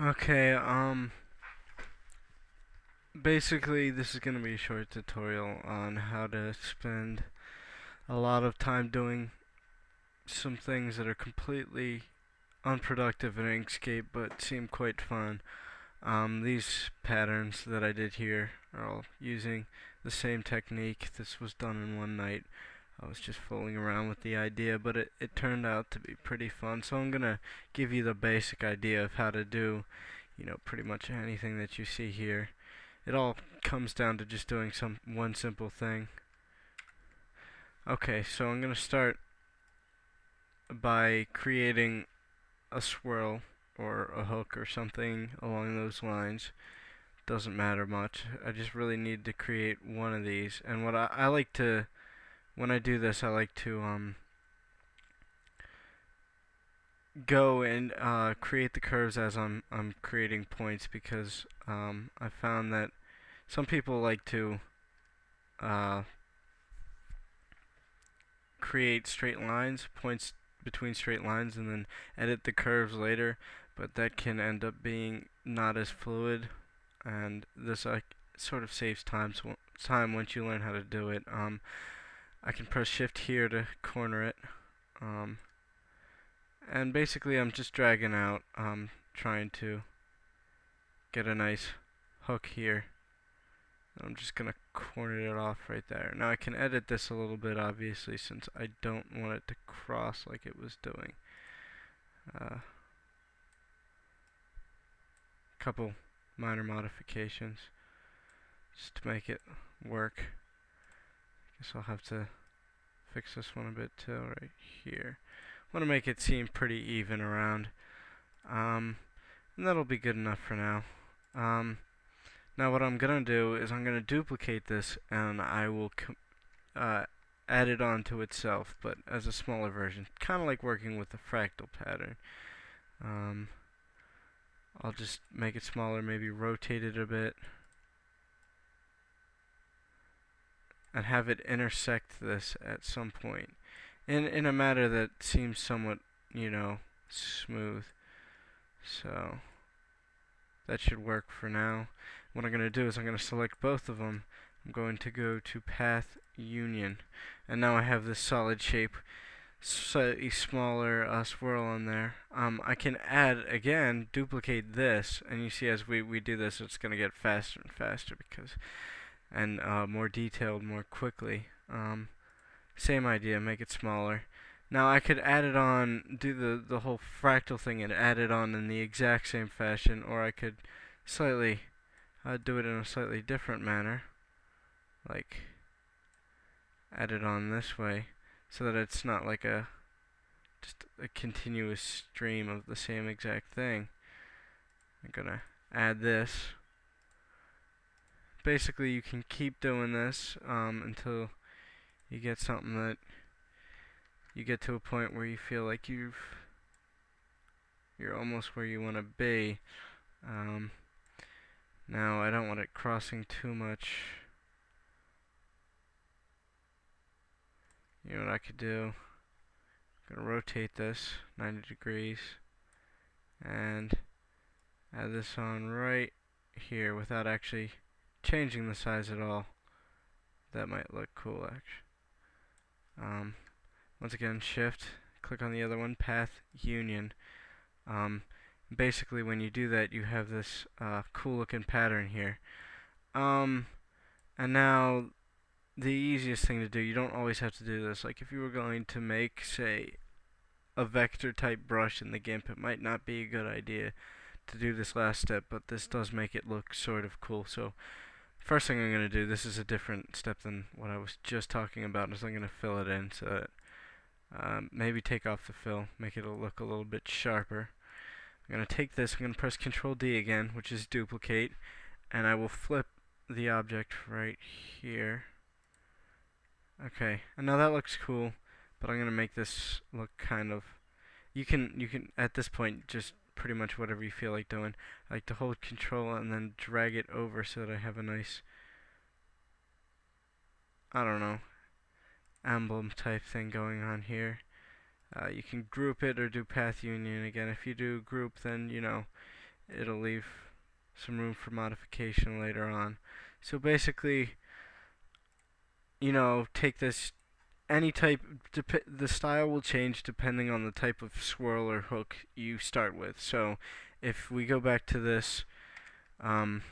Okay, basically this is going to be a short tutorial on how to spend a lot of time doing some things that are completely unproductive in Inkscape but seem quite fun. These patterns that I did here are all using the same technique. This was done in one night. I was just fooling around with the idea, but it turned out to be pretty fun. So I'm going to give you the basic idea of how to do, pretty much anything that you see here. It all comes down to just doing one simple thing. Okay, so I'm going to start by creating a swirl or a hook or something along those lines. Doesn't matter much. I just really need to create one of these. And what I like to, when I do this, I like to go and create the curves as I'm creating points, because I found that some people like to uh, create straight lines, points between straight lines, and then edit the curves later, but that can end up being not as fluid, and this sort of saves time once you learn how to do it. I can press shift here to corner it, um, and basically I'm just dragging out, trying to get a nice hook here. I'm just gonna corner it off right there. Now I can edit this a little bit, obviously, since I don't want it to cross like it was doing. Couple minor modifications just to make it work. Guess I'll have to fix this one a bit too, right here. Want to make it seem pretty even around. And that'll be good enough for now. Now what I'm gonna do is I'm gonna duplicate this, and I will add it onto itself, but as a smaller version, kind of like working with the fractal pattern. Um, I'll just make it smaller, maybe rotate it a bit, and have it intersect this at some point in a manner that seems somewhat, smooth. So that should work for now. What I'm going to do is I'm going to select both of them. I'm going to go to Path Union, and now I have this solid shape, slightly smaller swirl on there. I can add, again, duplicate this, and you see as we do this, it's going to get faster and faster, and more detailed more quickly. Same idea, make it smaller. Now I could add it on, do the whole fractal thing and add it on in the exact same fashion, or I could slightly do it in a slightly different manner, like add it on this way, so that it's not like just a continuous stream of the same exact thing. I'm gonna add this. Basically, you can keep doing this until you get something that you get to a point where you feel like you're almost where you want to be. Um, Now I don't want it crossing too much. You know what I could do? I'm gonna rotate this 90 degrees and add this on right here without actually changing the size at all. That might look cool, actually. Once again, shift, click on the other one, Path Union. Basically, when you do that, you have this cool looking pattern here. And now the easiest thing to do, you don't always have to do this. Like if you were going to make, say, a vector type brush in the GIMP, it might not be a good idea to do this last step, but this does make it look sort of cool. So first thing I'm going to do, this is a different step than what I was just talking about, is I'm going to fill it in so that maybe take off the fill, make it look a little bit sharper. I'm going to take this, I'm going to press ctrl+D again, which is duplicate, and I will flip the object right here. Okay, and now that looks cool, but I'm going to make this look kind of, you can at this point just pretty much whatever you feel like doing. I like to hold control and then drag it over so that I have a nice, I don't know, emblem type thing going on here. You can group it or do path union. Again, if you do group, then it'll leave some room for modification later on. So basically, take this any type. The style will change depending on the type of swirl or hook you start with. So if we go back to this um,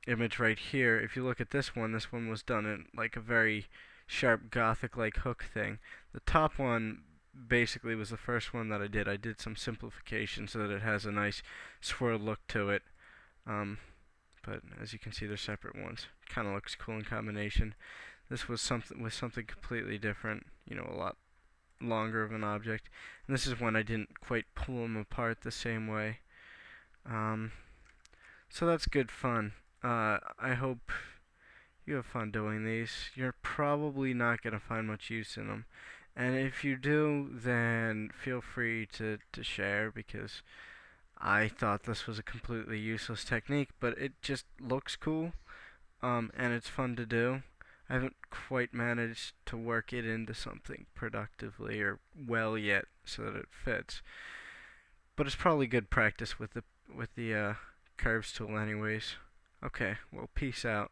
image right here, if you look at this one was done in like a very sharp gothic-like hook thing. The top one basically was the first one that I did. I did some simplification so that it has a nice swirl look to it. But as you can see, they're separate ones. Kind of looks cool in combination. This was something completely different. A lot longer of an object. And this is when I didn't quite pull them apart the same way. So that's good fun. I hope you have fun doing these. You're probably not going to find much use in them. And if you do, then feel free to share, because I thought this was a completely useless technique, but it just looks cool, and it's fun to do. I haven't quite managed to work it into something productively or well yet so that it fits. But it's probably good practice with the curves tool anyways. Okay, well, peace out.